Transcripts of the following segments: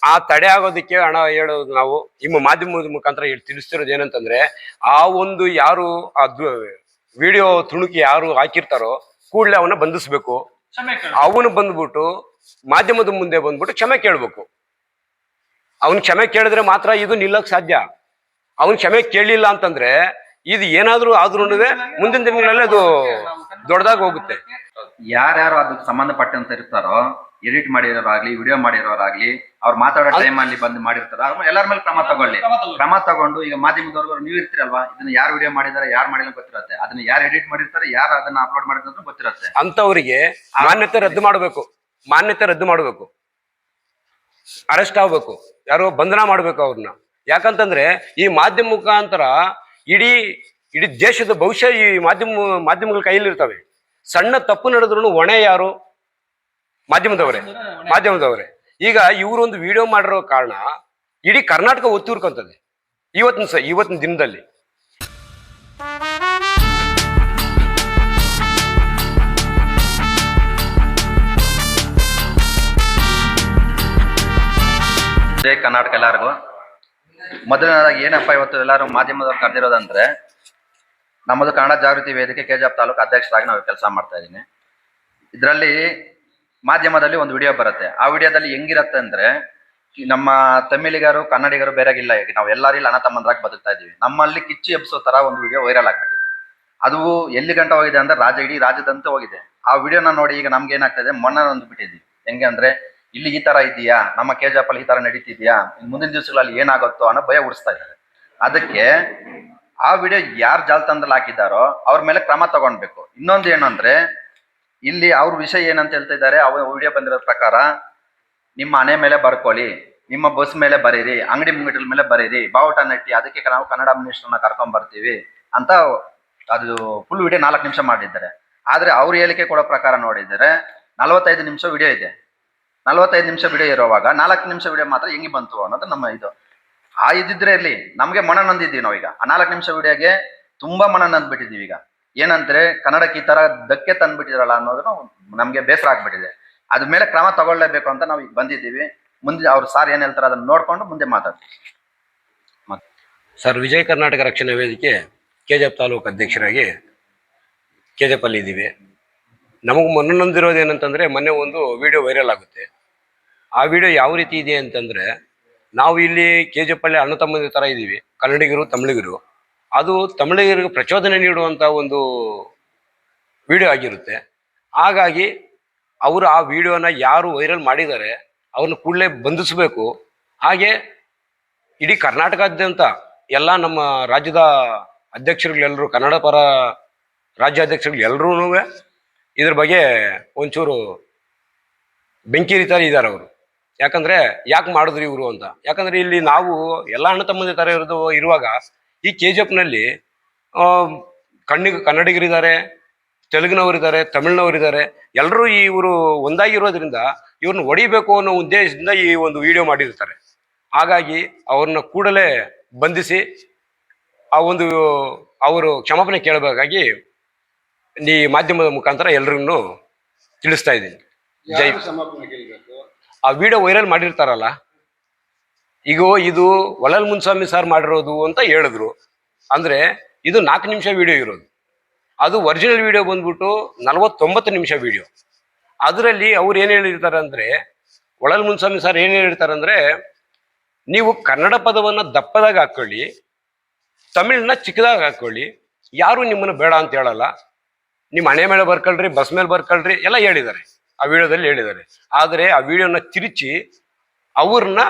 ಆ ತಡೆ ಆಗೋದಕ್ಕೆ ಹಣ ಹೇಳೋದು ನಾವು ನಿಮ್ಮ ಮಾಧ್ಯಮದ ಮುಖಾಂತರ ತಿಳಿಸ್ತಿರೋದು ಏನಂತಂದ್ರೆ ಆ ಒಂದು ಯಾರು ವಿಡಿಯೋ ತುಣುಕಿ ಯಾರು ಹಾಕಿರ್ತಾರೋ ಕೂಡಲೇ ಅವನ್ನ ಬಂಧಿಸ್ಬೇಕು. ಅವನು ಬಂದ್ಬಿಟ್ಟು ಮಾಧ್ಯಮದ ಮುಂದೆ ಬಂದ್ಬಿಟ್ಟು ಕ್ಷಮೆ ಕೇಳ್ಬೇಕು. ಅವನ್ ಕ್ಷಮೆ ಕೇಳಿದ್ರೆ ಮಾತ್ರ ಇದು ನಿಲ್ಲಕ್ ಸಾಧ್ಯ. ಅವನ್ ಕ್ಷಮೆ ಕೇಳಲಿಲ್ಲ ಅಂತಂದ್ರೆ ಇದು ಏನಾದ್ರೂ ಆದ್ರೂ ಮುಂದಿನ ದಿನಗಳಲ್ಲಿ ಅದು ದೊಡ್ಡದಾಗಿ ಹೋಗುತ್ತೆ. ಯಾರ್ಯಾರು ಅದಕ್ಕೆ ಸಂಬಂಧಪಟ್ಟಂತ ಇರ್ತಾರೋ, ಎಡಿಟ್ ಮಾಡಿರೋರಾಗ್ಲಿ, ವಿಡಿಯೋ ಮಾಡಿರೋರಾಗ್ಲಿ, ಅವ್ರು ಮಾತಾಡೋ ಟೈಮ್ ಅಲ್ಲಿ ಬಂದು ಮಾಡಿರ್ತಾರ, ಎಲ್ಲರ ಮೇಲೆ ಕ್ರಮ ತಗೊಂಡು ಈಗ ಮಾಧ್ಯಮದವ್ರು ನೀವು ಇರ್ತೀರಲ್ವಾ, ಇದನ್ನ ಯಾರು ವಿಡಿಯೋ ಮಾಡಿದಾರೆ ಯಾರು ಮಾಡಿಲ್ಲ ಗೊತ್ತಿರತ್ತೆ, ಅದನ್ನ ಯಾರು ಎಡಿಟ್ ಮಾಡಿರ್ತಾರೆ ಯಾರು ಅದನ್ನ ಅಪ್ಲೋಡ್ ಮಾಡಿದ್ರು ಗೊತ್ತಿರತ್ತೆ. ಅಂತವರಿಗೆ ಮಾನ್ಯತೆ ರದ್ದು ಮಾಡಬೇಕು, ಅರೆಸ್ಟ್ ಆಗ್ಬೇಕು, ಯಾರು ಬಂಧನ ಮಾಡ್ಬೇಕು ಅವ್ರನ್ನ. ಯಾಕಂತಂದ್ರೆ ಈ ಮಾಧ್ಯಮ ಮುಖಾಂತರ ಇಡೀ ದೇಶದ ಭವಿಷ್ಯ ಈ ಮಾಧ್ಯಮಗಳ ಕೈಯಲ್ಲಿ ಇರ್ತವೆ. ಸಣ್ಣ ತಪ್ಪು ನಡೆದ್ರು ಹೊಣೆ ಯಾರು? ಮಾಧ್ಯಮದವರೇ. ಈಗ ಇವರೊಂದು ವಿಡಿಯೋ ಮಾಡಿರೋ ಕಾರಣ ಇಡೀ ಕರ್ನಾಟಕ ಒತ್ತೂರ್ಕೊಂತದೆ ಇವತ್ತಿನ ದಿನದಲ್ಲಿ. ಜೈ ಕರ್ನಾಟಕ ಎಲ್ಲರಿಗೂ. ಮೊದಲನೇದಾಗಿ ಏನಪ್ಪ ಇವತ್ತು ಎಲ್ಲರೂ ಮಾಧ್ಯಮದವ್ರು ಕರೆದಿರೋದಂದ್ರೆ, ನಮ್ಮದು ಕನ್ನಡ ಜಾಗೃತಿ ವೇದಿಕೆ ಕೆಜಿಎಫ್ ತಾಲೂಕು ಅಧ್ಯಕ್ಷರಾಗಿ ನಾವು ಕೆಲಸ ಮಾಡ್ತಾ ಇದ್ದೀನಿ. ಇದರಲ್ಲಿ ಮಾಧ್ಯಮದಲ್ಲಿ ಒಂದು ವಿಡಿಯೋ ಬರುತ್ತೆ. ಆ ವಿಡಿಯೋದಲ್ಲಿ ಹೆಂಗಿರತ್ತೆ ಅಂದ್ರೆ, ನಮ್ಮ ತಮಿಳಿಗರು ಕನ್ನಡಿಗರು ಬೇರೆಗಿಲ್ಲ, ಈಗ ನಾವು ಎಲ್ಲರೂ ಅಣ್ಣ ತಮ್ಮಂದ್ರಾಗಿ ಬದುಕ್ತಾ ಇದೀವಿ. ನಮ್ಮಲ್ಲಿ ಕಿಚ್ಚು ಎಬ್ಸೋ ತರ ಒಂದು ವಿಡಿಯೋ ವೈರಲ್ ಆಗ್ಬಿಟ್ಟಿದೆ. ಅದು ಎಲ್ಲಿ ಗಂಟ ಹೋಗಿದೆ ಅಂದ್ರೆ ಇಡೀ ರಾಜ್ಯದಂತ ಹೋಗಿದೆ. ಆ ವಿಡಿಯೋನ ನೋಡಿ ಈಗ ನಮ್ಗೆ ಏನಾಗ್ತದೆ, ಮೊನ್ನೆ ಒಂದು ಬಿಟ್ಟಿದ್ವಿ. ಹೆಂಗೆ ಅಂದ್ರೆ, ಇಲ್ಲಿ ಈ ತರ ಇದೆಯಾ, ನಮ್ಮ ಕೆಜಿಎಫ್ ಅಲ್ಲಿ ಈ ತರ ನಡೀತಿದ್ಯಾ, ಮುಂದಿನ ದಿವಸಗಳಲ್ಲಿ ಏನಾಗುತ್ತೋ ಅನ್ನೋ ಭಯ ಉಡಿಸ್ತಾ ಇದ್ದಾರೆ. ಅದಕ್ಕೆ ಆ ವಿಡಿಯೋ ಯಾರು ಜಾಲತಾಣದಲ್ಲಿ ಹಾಕಿದ್ದಾರೋ ಅವ್ರ ಮೇಲೆ ಕ್ರಮ ತಗೊಳ್ಬೇಕು. ಇನ್ನೊಂದು ಏನು ಅಂದ್ರೆ, ಇಲ್ಲಿ ಅವ್ರ ವಿಷಯ ಏನಂತ ಹೇಳ್ತಾ ಇದ್ದಾರೆ, ಅವ್ರ ವಿಡಿಯೋ ಬಂದಿರೋ ಪ್ರಕಾರ ನಿಮ್ಮ ಮನೆ ಮೇಲೆ ಬರ್ಕೊಳ್ಳಿ, ನಿಮ್ಮ ಬಸ್ ಮೇಲೆ ಬರೀರಿ, ಅಂಗಡಿ ಮುಂಗಡಿಗಳ ಮೇಲೆ ಬರೀರಿ, ಬಾವುಟ ನೆಟ್ಟಿ, ಅದಕ್ಕೆ ನಾವು ಕನ್ನಡ ಮಿನಿಸ್ಟರ್ನ ಕರ್ಕೊಂಡ್ ಬರ್ತೀವಿ ಅಂತ ಅದು ಫುಲ್ ವಿಡಿಯೋ 4 ನಿಮಿಷ ಮಾಡಿದ್ದಾರೆ. ಆದ್ರೆ ಅವ್ರ ಹೇಳಿಕೆ ಕೊಡೋ ಪ್ರಕಾರ ನೋಡಿದರೆ 45 ನಿಮಿಷ ವಿಡಿಯೋ ಇದೆ. 45 ನಿಮಿಷ ವಿಡಿಯೋ ಇರುವಾಗ 4 ನಿಮಿಷ ವಿಡಿಯೋ ಮಾತ್ರ ಹೆಂಗೆ ಬಂತು ಅನ್ನೋದು ನಮ್ಮ ಇದು. ಇದ್ದಿದ್ರೆ ಇರ್ಲಿ, ನಮ್ಗೆ ಮನ ನೊಂದಿದ್ದೀವಿ ನಾವೀಗ. ಆ 4 ನಿಮಿಷ ವಿಡಿಯೋಗೆ ತುಂಬಾ ಮನ ನೊಂದ್ಬಿಟ್ಟಿದೀವಿ. ಈಗ ಏನಂದ್ರೆ, ಕನ್ನಡಕ್ಕೆ ಈ ತರ ಧಕ್ಕೆ ತಂದ್ಬಿಟ್ಟಿದ್ರಲ್ಲ ಅನ್ನೋದು ನಮ್ಗೆ ಬೇಸರ ಆಗ್ಬಿಟ್ಟಿದೆ. ಅದ್ರ ಮೇಲೆ ಕ್ರಮ ತಗೊಳ್ಳೇಬೇಕು ಅಂತ ನಾವು ಈಗ ಬಂದಿದ್ದೀವಿ. ಮುಂದೆ ಅವ್ರು ಸಾರ್ ಏನ್ ಹೇಳ್ತಾರೆ ಅದನ್ನ ನೋಡ್ಕೊಂಡು ಮುಂದೆ ಮಾತಾಡ್ತೀವಿ. ಸರ್, ವಿಜಯ ಕರ್ನಾಟಕ ರಕ್ಷಣಾ ವೇದಿಕೆ ಕೆಜಿಎಫ್ ತಾಲೂಕು ಅಧ್ಯಕ್ಷರಾಗಿ ಕೆಜಿಎಫ್ ಅಲ್ಲಿ ಇದ್ದೀವಿ. ನಮಗೆ ಮನನೊಂದಿರೋದು ಏನಂತಂದ್ರೆ, ಮೊನ್ನೆ ಒಂದು ವಿಡಿಯೋ ವೈರಲ್ ಆಗುತ್ತೆ. ಆ ವಿಡಿಯೋ ಯಾವ ರೀತಿ ಇದೆ ಅಂತಂದ್ರೆ, ನಾವು ಇಲ್ಲಿ ಕೆಜಿಎಫ್ ಅಲ್ಲಿ ಅಣ್ಣ ತಮ್ಮಂದಿರ ತರ ಇದ್ದೀವಿ, ಕನ್ನಡಿಗರು ತಮಿಳಿಗರು. ಅದು ತಮಿಳಿಗರಿಗೆ ಪ್ರಚೋದನೆ ನೀಡುವಂತ ಒಂದು ವಿಡಿಯೋ ಆಗಿರುತ್ತೆ. ಹಾಗಾಗಿ ಅವರು ಆ ವಿಡಿಯೋನ ಯಾರು ವೈರಲ್ ಮಾಡಿದ್ದಾರೆ ಅವ್ರನ್ನ ಕೂಡಲೇ ಬಂಧಿಸಬೇಕು. ಹಾಗೆ ಇಡೀ ಕರ್ನಾಟಕದಾದ್ಯಂತ ಎಲ್ಲ ನಮ್ಮ ರಾಜ್ಯದ ಅಧ್ಯಕ್ಷರುಗಳೆಲ್ಲರೂ, ಕನ್ನಡ ಪರ ರಾಜ್ಯಾಧ್ಯಕ್ಷರುಗಳು ಎಲ್ಲರೂ ಇದ್ರ ಬಗ್ಗೆ ಒಂಚೂರು ಬೆಂಕಿ ಹರಿತಾ ಇದ್ದಾರೆ ಅವರು. ಯಾಕಂದ್ರೆ ಯಾಕೆ ಮಾಡಿದ್ರು ಇವರು ಅಂತ. ಯಾಕಂದ್ರೆ ಇಲ್ಲಿ ನಾವು ಎಲ್ಲ ಅಣ್ಣ ತಮ್ಮಂದಿ ತರ ಇರುವಾಗ ಈ ಕೆಜಿಎಫ್ನಲ್ಲಿ ಕನ್ನಡಿಗರಿದ್ದಾರೆ, ತೆಲುಗಿನವರಿದ್ದಾರೆ, ತಮಿಳ್ನವರಿದ್ದಾರೆ. ಎಲ್ಲರೂ ಇವರು ಒಂದಾಗಿರೋದ್ರಿಂದ ಇವ್ರನ್ನ ಹೊಡಿಬೇಕು ಅನ್ನೋ ಉದ್ದೇಶದಿಂದ ಈ ಒಂದು ವಿಡಿಯೋ ಮಾಡಿರ್ತಾರೆ. ಹಾಗಾಗಿ ಅವ್ರನ್ನ ಕೂಡಲೇ ಬಂಧಿಸಿ ಅವರು ಕ್ಷಮಾಪಣೆ ಕೇಳಬೇಕಾಗಿ ಈ ಮಾಧ್ಯಮದ ಮುಖಾಂತರ ಎಲ್ರಿಗೂ ತಿಳಿಸ್ತಾ ಇದ್ದೀನಿ. ಜೈ. ಆ ವಿಡಿಯೋ ವೈರಲ್ ಮಾಡಿರ್ತಾರಲ್ಲ, ಈಗ ಇದು ವಲಲ್ ಮುನ್ಸ್ವಾಮಿ ಸರ್ ಮಾಡಿರೋದು ಅಂತ ಹೇಳಿದ್ರು. ಅಂದ್ರೆ ಇದು 4 ನಿಮಿಷ ವಿಡಿಯೋ ಇರೋದು. ಅದು ಒರಿಜಿನಲ್ ವಿಡಿಯೋ ಬಂದ್ಬಿಟ್ಟು 49 ನಿಮಿಷ ವಿಡಿಯೋ. ಅದರಲ್ಲಿ ಅವ್ರು ಏನ್ ಹೇಳಿರ್ತಾರೆ ಅಂದ್ರೆ, ವಲಲ್ ಮುನ್ಸ್ವಾಮಿ ಸರ್ ಏನ್ ಹೇಳಿರ್ತಾರೆ ಅಂದ್ರೆ, ನೀವು ಕನ್ನಡ ಪದವನ್ನ ದಪ್ಪದಾಗ ಹಾಕೊಳ್ಳಿ, ತಮಿಳ್ನ ಚಿಕ್ಕದಾಗ ಹಾಕೊಳ್ಳಿ, ಯಾರು ನಿಮ್ಮನ್ನ ಬೇಡ ಅಂತ ಹೇಳಲ್ಲ, ನಿಮ್ಮ ಮನೆ ಮೇಲೆ ಬರ್ಕೊಳ್ರಿ, ಬಸ್ ಮೇಲೆ ಬರ್ಕೊಳ್ರಿ ಎಲ್ಲ ಹೇಳಿದ್ದಾರೆ, ಆ ವಿಡಿಯೋದಲ್ಲಿ ಹೇಳಿದ್ದಾರೆ. ಆದರೆ ಆ ವಿಡಿಯೋನ ತಿರುಚಿ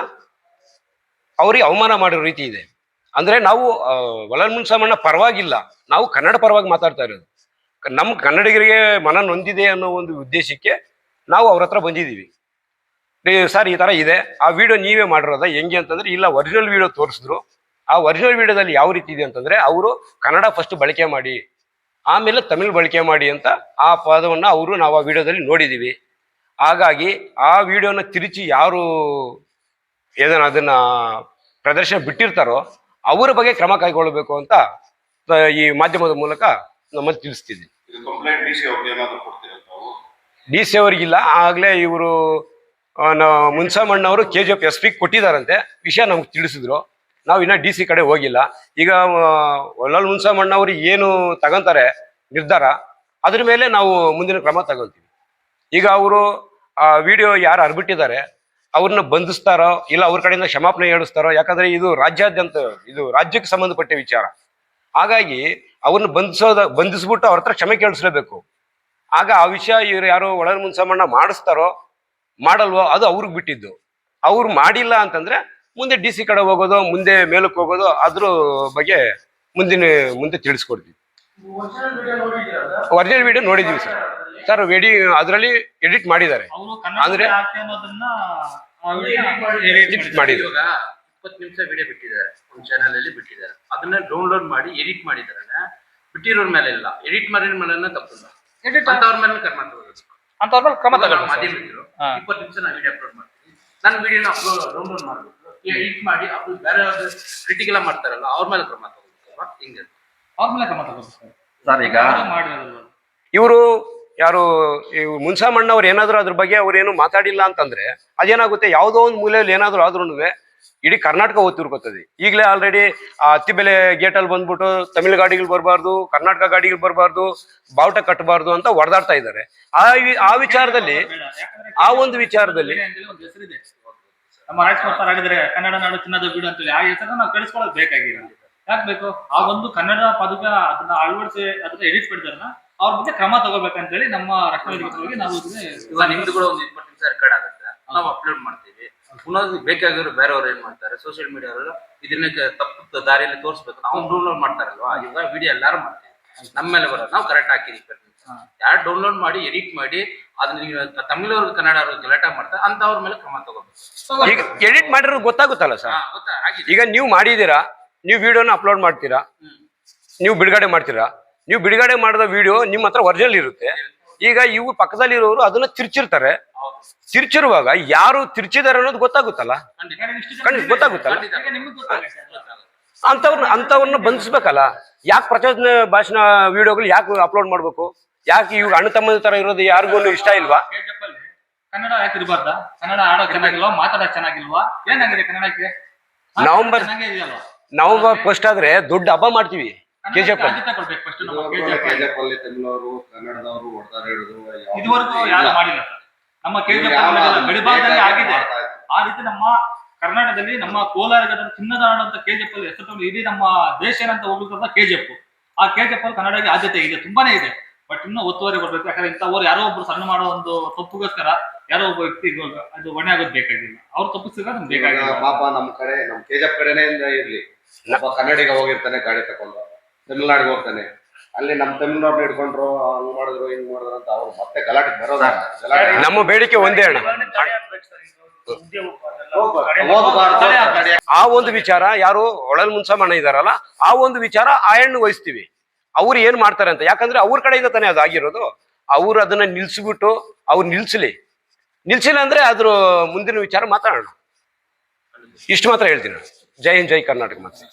ಅವ್ರಿಗೆ ಅವಮಾನ ಮಾಡೋ ರೀತಿ ಇದೆ. ಅಂದ್ರೆ ನಾವು ವಲಲ್ ಮುನ್ಸ್ವಾಮಣ್ಣ ಪರವಾಗಿಲ್ಲ, ನಾವು ಕನ್ನಡ ಪರವಾಗಿ ಮಾತಾಡ್ತಾ ಇರೋದು. ನಮ್ಮ ಕನ್ನಡಿಗರಿಗೆ ಮನ ನೊಂದಿದೆ ಅನ್ನೋ ಒಂದು ಉದ್ದೇಶಕ್ಕೆ ನಾವು ಅವ್ರ ಹತ್ರ ಬಂದಿದ್ದೀವಿ. ಸರ್ ಈ ತರ ಇದೆ, ಆ ವಿಡಿಯೋ ನೀವೇ ಮಾಡಿರೋದ ಹೆಂಗೆ ಅಂತಂದ್ರೆ, ಇಲ್ಲ ಒರಿಜಿನಲ್ ವಿಡಿಯೋ ತೋರಿಸಿದ್ರು. ಆ ಒರಿಜಿನಲ್ ವಿಡಿಯೋದಲ್ಲಿ ಯಾವ ರೀತಿ ಇದೆ ಅಂತಂದ್ರೆ, ಅವರು ಕನ್ನಡ ಫಸ್ಟ್ ಬಳಕೆ ಮಾಡಿ ಆಮೇಲೆ ತಮಿಳ್ ಬಳಕೆ ಮಾಡಿ ಅಂತ ಆ ಪದವನ್ನ ನಾವು ಆ ವಿಡಿಯೋದಲ್ಲಿ ನೋಡಿದೀವಿ. ಹಾಗಾಗಿ ಆ ವಿಡಿಯೋನ ತಿರುಚಿ ಯಾರು ಅದನ್ನ ಪ್ರದರ್ಶನ ಬಿಟ್ಟಿರ್ತಾರೋ ಅವರ ಬಗ್ಗೆ ಕ್ರಮ ಕೈಗೊಳ್ಳಬೇಕು ಅಂತ ಈ ಮಾಧ್ಯಮದ ಮೂಲಕ ನಮ್ಮಲ್ಲಿ ತಿಳಿಸ್ತಿದ್ವಿ. ಡಿ ಸಿ ಅವರಿಗಿಲ್ಲ, ಆಗ್ಲೇ ಇವರು ಮುನ್ಸಮಣ್ಣವರು KGF SP ಕೊಟ್ಟಿದ್ದಾರಂತೆ, ವಿಷಯ ನಮ್ಗೆ ತಿಳಿಸಿದ್ರು. ನಾವು ಇನ್ನ DC ಕಡೆ ಹೋಗಿಲ್ಲ. ಈಗ ಒಳ್ಳಲ್ ಮುನ್ಸಮಣ್ಣವರು ಏನು ತಗೊಂತಾರೆ ನಿರ್ಧಾರ, ಅದ್ರ ಮೇಲೆ ನಾವು ಮುಂದಿನ ಕ್ರಮ ತಗೊಳ್ತೀವಿ. ಈಗ ಅವರು ಆ ವಿಡಿಯೋ ಯಾರು ಹರ್ಬಿಟ್ಟಿದ್ದಾರೆ ಅವ್ರನ್ನ ಬಂಧಿಸ್ತಾರೋ ಇಲ್ಲ ಅವ್ರ ಕಡೆಯಿಂದ ಕ್ಷಮಾಪಣೆ ಹೇಳಿಸ್ತಾರೋ, ಯಾಕಂದ್ರೆ ಇದು ರಾಜ್ಯಾದ್ಯಂತ, ಇದು ರಾಜ್ಯಕ್ಕೆ ಸಂಬಂಧಪಟ್ಟ ವಿಚಾರ. ಹಾಗಾಗಿ ಅವ್ರನ್ನ ಬಂಧಿಸ್ಬಿಟ್ಟು ಅವ್ರ ಹತ್ರ ಕ್ಷಮೆ ಕೇಳಿಸ್ಲೇಬೇಕು. ಆಗ ಆ ವಿಷಯ ಇವ್ರು ಯಾರು ಒಳಲ್ ಮುನ್ಸಮಣ್ಣ ಮಾಡಿಸ್ತಾರೋ ಮಾಡಲ್ವೋ ಅದು ಅವ್ರಿಗೆ ಬಿಟ್ಟಿದ್ದು. ಅವ್ರು ಮಾಡಿಲ್ಲ ಅಂತಂದ್ರೆ ಮುಂದೆ DC ಕಡೆ ಹೋಗೋದು, ಮುಂದೆ ಮೇಲಕ್ಕೆ ಹೋಗೋದು, ಅದ್ರ ಬಗ್ಗೆ ಮುಂದೆ ತಿಳಿಸ್ಕೊಡ್ತೀವಿ. ಒರಿಜಿನಲ್ ವಿಡಿಯೋ ನೋಡಿದೀವಿ ಸರ್. ಅದರಲ್ಲಿ ಎಡಿಟ್ ಮಾಡಿದ್ದಾರೆ ಅಂದ್ರೆ ಎಡಿಟ್ ಮಾಡಿದ್ರು. 20 ನಿಮಿಷ ವಿಡಿಯೋ ಬಿಟ್ಟಿದ್ದಾರೆ, ಒಂದು ಚಾನಲ್ ಅಲ್ಲಿ ಬಿಟ್ಟಿದ್ದಾರೆ. ಅದನ್ನ ಡೌನ್ಲೋಡ್ ಮಾಡಿ ಎಡಿಟ್ ಮಾಡಿದಾರೆ. ಬಿಟ್ಟಿರೋರ್ ಮೇಲೆ ಇಲ್ಲ, ಎಡಿಟ್ ಮಾಡಿದ ಮೇಲೆ ತಪ್ಪಿಲ್ಲ. ಅಂತವ್ರ ಮೇಲೆ ಕ್ರಮ ತಗೋಬೇಕು. ಅಂತವ್ರ ಮೇಲೆ ಕ್ರಮ ತಗೋಬೇಕು. ಮಾಧ್ಯಮದವರು 20 ನಿಮಿಷ ನಾನು ವಿಡಿಯೋ ಅಪ್ಲೋಡ್ ಮಾಡ್ತೀನಿ, ನನ್ನ ವಿಡಿಯೋನ ಡೌನ್ಲೋಡ್ ಮಾಡ್ಬೇಕು, ಎಡಿಟ್ ಮಾಡಿ ಅದು ಬೇರೆ ಕ್ರಿಟಿಕಲ್ ಮಾಡ್ತಾರಲ್ಲ ಅವ್ರ ಮೇಲೆ ಕ್ರಮ ತಗೋಬೇಕು. ಹಿಂಗೆ ಅವ್ರ ಮೇಲೆ ಕ್ರಮ ತಗೋಬೇಕು ಸರ್. ಈಗ ಇವರು ಯಾರು ಮುನ್ಸಮಣ್ಣವ್ರು ಏನಾದ್ರು ಅದ್ರ ಬಗ್ಗೆ ಅವ್ರೇನು ಮಾತಾಡಿಲ್ಲ ಅಂತಂದ್ರೆ ಅದೇನಾಗುತ್ತೆ, ಯಾವುದೋ ಒಂದು ಮೂಲೆಯಲ್ಲಿ ಏನಾದ್ರು ಆದ್ರೂ ಇಡೀ ಕರ್ನಾಟಕ ತಿರ್ಕೋತದೆ. ಈಗಲೇ ಆಲ್ರೆಡಿ ಆ ಅತ್ತಿಬೆಲೆ ಗೇಟಲ್ಲಿ ಬಂದ್ಬಿಟ್ಟು ತಮಿಳ್ ಗಾಡಿಗಳು ಬರಬಾರ್ದು, ಕರ್ನಾಟಕ ಗಾಡಿಗಳು ಬರಬಾರ್ದು, ಬಾವುಟ ಕಟ್ಟಬಾರ್ದು ಅಂತ ಹೊಡೆದಾಡ್ತಾ ಇದ್ದಾರೆ. ಆ ವಿಚಾರದಲ್ಲಿ ಒಂದು ವಿಚಾರದಲ್ಲಿ ನಮ್ಮ ರಾಜ್ಕುಮಾರ್ ಆಗಿದ್ರೆ ಕನ್ನಡ ನಾಡು ಚಿನ್ನದ ಬೀಡು ಅಂತೇಳಿ ಆ ಹೆಸರನ್ನ ನಾವು ಕಳಿಸ್ಕೊಳ್ಳೋದು ಬೇಕಾಗಿಲ್ಲ. ಯಾಕೆ ಬೇಕು? ಆ ಒಂದು ಕನ್ನಡ ಪದಕ ಅದನ್ನ ಅಳವಡಿಸಿ ಅದನ್ನ ಎಡಿಟ್ ಮಾಡಿದಾರನ್ನ ಅವ್ರ ಬಗ್ಗೆ ಕ್ರಮ ತಗೋಬೇಕಂತೇಳಿ ನಮ್ಮ ರಕ್ಷಣಾ ವೇದಿಕೆ ನಾವು ನಿಮ್ದು ಕೂಡ ಒಂದು 20 ನಿಮಿಷ ರೆಕಾರ್ಡ್ ಆಗುತ್ತೆ, ನಾವು ಅಪ್ಲೋಡ್ ಮಾಡ್ತೀವಿ. ಪುನಃ ಬೇಕಾಗಿರೋ ಬೇರೆಯವ್ರು ಏನ್ ಮಾಡ್ತಾರೆ, ಸೋಷಿಯಲ್ ಮೀಡಿಯಾವರು ಇದನ್ನ ತಪ್ಪು ದಾರಿಯಲ್ಲಿ ತೋರಿಸ್ಬೇಕು. ನಾವು ಡೌನ್ಲೋಡ್ ಮಾಡ್ತಾರಲ್ವಾ, ಈಗ ವಿಡಿಯೋ ಎಲ್ಲಾರು ಮಾಡ್ತೀವಿ, ನಮ್ಮ ಮೇಲೆ ಬರೋದು ನಾವು ಕರೆಕ್ಟ್ ಹಾಕಿದೀವಿ. ಯಾರು ಡೌನ್ಲೋಡ್ ಮಾಡಿ ಎಡಿಟ್ ಮಾಡಿ ಅದನ್ನ ತಮಿಳವ್ರಿಗೆ ಕನ್ನಡ ಗಲಾಟೆ ಮಾಡ್ತಾರೆ ಅಂತ ಅವ್ರ ಮೇಲೆ ಕ್ರಮ ತಗೋಬೇಕು. ಈಗ ಎಡಿಟ್ ಮಾಡಿರೋದು ಗೊತ್ತಾಗುತ್ತಲ್ಲ ಸರ್. ಈಗ ನೀವು ಮಾಡಿದೀರಾ, ನೀವು ವಿಡಿಯೋನ ಅಪ್ಲೋಡ್ ಮಾಡ್ತೀರಾ, ನೀವು ಬಿಡುಗಡೆ ಮಾಡ್ತೀರಾ. ನೀವು ಬಿಡುಗಡೆ ಮಾಡಿದ ವಿಡಿಯೋ ನಿಮ್ಮ ಹತ್ರ ಒರಿಜಿನಲ್ ಇರುತ್ತೆ. ಈಗ ಇವು ಪಕ್ಕದಲ್ಲಿರೋರು ಅದನ್ನ ತಿರ್ಚಿರ್ತಾರೆ. ತಿರ್ಚಿರುವಾಗ ಯಾರು ತಿರ್ಚಿದಾರೆ ಅನ್ನೋದು ಗೊತ್ತಾಗುತ್ತಲ್ಲ, ಗೊತ್ತಾಗುತ್ತಲ್ಲ. ಅಂತವ್ರನ್ನ ಬಂಧಿಸ್ಬೇಕಲ್ಲ. ಯಾಕೆ ಪ್ರಚೋದನೆ ಭಾಷಣ ವಿಡಿಯೋಗಳು ಯಾಕೆ ಅಪ್ಲೋಡ್ ಮಾಡ್ಬೇಕು? ಯಾಕೆ ಇವಾಗ ಅಣ್ಣ ತಮ್ಮ ತರ ಇರೋದು ಯಾರಿಗೂ ಇಷ್ಟ ಇಲ್ವಾ? ಕನ್ನಡ ಯಾಕೆ ಇರಬಾರ್ದ? ಕನ್ನಡ ಆಡೋ ಚೆನ್ನಾಗಿಲ್ವಾ, ಮಾತಾಡೋಕ್ ಚೆನ್ನಾಗಿಲ್ವಾ? ಏನಾಗಿದೆ ಕನ್ನಡಕ್ಕೆ? ನವಂಬರ್ ಫಸ್ಟ್ ಆದ್ರೆ ದೊಡ್ಡ ಹಬ್ಬ ಮಾಡ್ತೀವಿ. KGF ಇದುವರೆಗೂ ಯಾರು ಮಾಡಿಲ್ಲ ಸರ್. ನಮ್ಮ KGF ಗಡಿಭಾಗದಲ್ಲಿ ಆಗಿದೆ. ಆ ರೀತಿ ನಮ್ಮ ಕರ್ನಾಟಕದಲ್ಲಿ ನಮ್ಮ ಕೋಲಾರದ ಚಿನ್ನದ ನಾಡು ಅಂತ KGF ಅಲ್ಲಿ ಹೆಸರು ಇಡೀ ನಮ್ಮ ದೇಶ ಏನಂತ ಹೋಗ್ಲಿಕ್ಕೆ KGF. ಆ KGF ಅಲ್ಲಿ ಕನ್ನಡಕ್ಕೆ ಆದ್ಯತೆ ಇದೆ, ತುಂಬಾನೇ ಇದೆ. ಬಟ್ ಇನ್ನೂ ಒತ್ತುವರಿ ಕೊಡ್ಬೇಕು. ಯಾಕಂದ್ರೆ ಇಂಥವ್ರು ಯಾರೋ ಒಬ್ರು ಸಣ್ಣ ಮಾಡೋ ಒಂದು ತಪ್ಪುಗೋಸ್ಕರ ಯಾರೋ ಒಬ್ಬ ವ್ಯಕ್ತಿ ಅದು ಹೊಣೆ ಆಗೋದು ಬೇಕಾಗಿಲ್ಲ. ಅವ್ರು ತಪ್ಪಿಸಿದ್ರೆ ನಮ್ಗೆ ಬೇಕಾಗಿಲ್ಲ. ಪಾಪ ನಮ್ಮ ಕಡೆ ನಮ್ಮ KGF ಕಡೆನೇ ಇರ್ಲಿ, ಒಬ್ಬ ಕನ್ನಡಿಗ ಹೋಗಿರ್ತಾನೆ ಗಾಡಿ ತಕೊಂಡು ತಮಿಳ್ನಾಡಿಗೆ ಹೋಗ್ತಾನೆ, ಅಲ್ಲಿ ನಮ್ಮ ತಮಿಳ್ನಾಡು ಹಿಡ್ಕೊಂಡ್ರು ಹಂಗ್ ಮಾಡಿದ್ರು ಹಿಂಗ್ ಮಾಡಿದ್ರು ಅಂತ ಅವ್ರು ಮತ್ತೆ ಗಲಾಟೆ ಬರೋದ. ನಮ್ಮ ಬೇಡಿಕೆ ಒಂದೇ ಅಣ್ಣ, ಆ ಒಂದು ವಿಚಾರ ಯಾರು ಒಳಲ್ ಮುನ್ಸಮಣ್ಣ ಇದಾರಲ್ಲ, ಆ ಒಂದು ವಿಚಾರ ಆ ಹೆಣ್ಣು ವಹಿಸ್ತೀವಿ. ಅವ್ರು ಏನ್ ಮಾಡ್ತಾರೆ ಅಂತ. ಯಾಕಂದ್ರೆ ಅವ್ರ ಕಡೆಯಿಂದ ತಾನೇ ಅದು ಆಗಿರೋದು. ಅವ್ರು ಅದನ್ನ ನಿಲ್ಸ್ಬಿಟ್ಟು ಅವ್ರು ನಿಲ್ಸಿಲ್ಲ ಅಂದ್ರೆ ಅದ್ರ ಮುಂದಿನ ವಿಚಾರ ಮಾತಾಡೋಣ. ಇಷ್ಟು ಮಾತ್ರ ಹೇಳ್ತೀನಿ. ಜೈ ಹಿಂದ್, ಜೈ ಕರ್ನಾಟಕ. ಮತ್ತೆ